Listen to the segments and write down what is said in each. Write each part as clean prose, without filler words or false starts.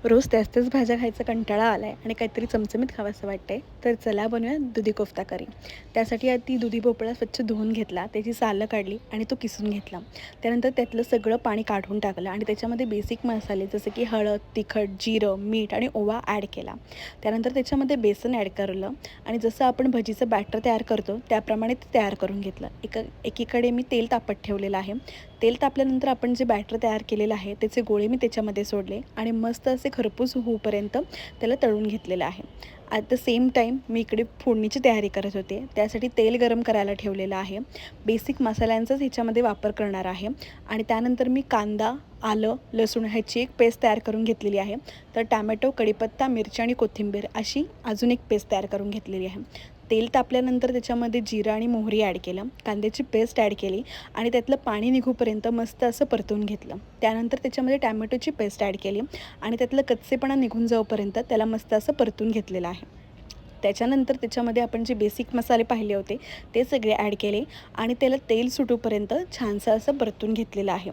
रोज त्याच भाज्या खायचा कंटाळा आला आहे आणि काहीतरी चमचमीत खावंसं वाटतं आहे, तर चला बनवूया दुधी कोफ्ता करी. त्यासाठी आधी दुधी भोपळा स्वच्छ धुवून घेतला, त्याची सालं काढली आणि तो किसून घेतला. त्यानंतर त्यातलं सगळं पाणी काढून टाकलं आणि त्याच्यामध्ये बेसिक मसाले जसं की हळद, तिखट, जिरं, मीठ आणि ओवा ॲड केला. त्यानंतर त्याच्यामध्ये बेसन ॲड करलं आणि जसं आपण भजीचं बॅटर तयार करतो त्याप्रमाणे ते तयार करून घेतलं. एकीकडे मी तेल तापत ठेवलेलं आहे. तेल तापल्यानंतर आपण जे बॅटर तयार केलेलं आहे त्याचे गोळे मी त्याच्यामध्ये सोडले आणि मस्त असे खरपूस होऊपर्यंत त्याला तळून घेतलेलं आहे. ॲट द सेम टाईम मी इकडे फोडणीची तयारी करत होते. त्यासाठी तेल गरम करायला ठेवलेलं आहे. बेसिक मसाल्यांचाच ह्याच्यामध्ये वापर करणार आहे आणि त्यानंतर मी कांदा, आलं, लसूण ह्याची एक पेस्ट तयार करून घेतलेली आहे. तर टॅमॅटो, कढीपत्ता, मिरची आणि कोथिंबीर अशी अजून एक पेस्ट तयार करून घेतलेली आहे. तेल तापल्यानंतर त्याच्यामध्ये जिरं आणि मोहरी ॲड केलं, कांद्याची पेस्ट ॲड केली आणि त्यातलं पाणी निघूपर्यंत मस्त असं परतून घेतलं. त्यानंतर त्याच्यामध्ये टॅमॅटोची पेस्ट ॲड केली आणि त्यातलं कच्चेपणा निघून जाऊपर्यंत त्याला मस्त असं परतून घेतलेलं आहे. त्याच्यानंतर त्याच्यामध्ये आपण जे बेसिक मसाले पाहिले होते ते सगळे ॲड केले आणि त्याला तेल सुटूपर्यंत छानसं असं परतून घेतलेलं आहे.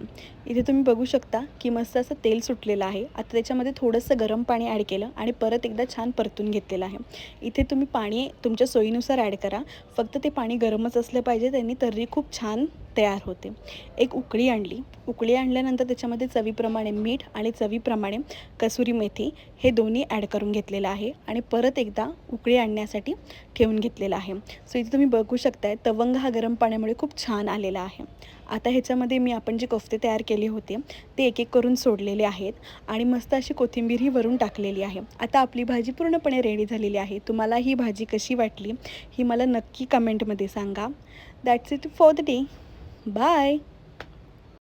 इथे तुम्ही बघू शकता की मस्त असं तेल सुटलेलं आहे. आता त्याच्यामध्ये थोडंसं गरम पाणी ॲड केलं आणि परत एकदा छान परतून घेतलेलं आहे. इथे तुम्ही पाणी तुमच्या सोयीनुसार ॲड करा, फक्त ते पाणी गरमच असलं पाहिजे, त्यांनी तर्री खूप छान तयार होते. एक उकळी आणली. उकळी आणल्यानंतर त्याच्यामध्ये चवीप्रमाणे मीठ आणि चवीप्रमाणे कसुरी मेथी हे दोन्ही ॲड करून घेतलेलं आहे आणि परत एकदा उकळी आणण्यासाठी ठेवून घेतलेलं आहे. सो इथे तुम्ही बघू शकताय तवंग हा गरम पाण्यामुळे खूप छान आलेला आहे. आता ह्याच्यामध्ये मी आपण जे कोफ्ते तयार केले होते ते एक एक करून सोडलेले आहेत आणि मस्त अशी कोथिंबीरही वरून टाकलेली आहे. आता आपली भाजी पूर्णपणे रेडी झालेली आहे. तुम्हाला ही भाजी कशी वाटली ही मला नक्की कमेंटमध्ये सांगा. That's it for the day. Bye.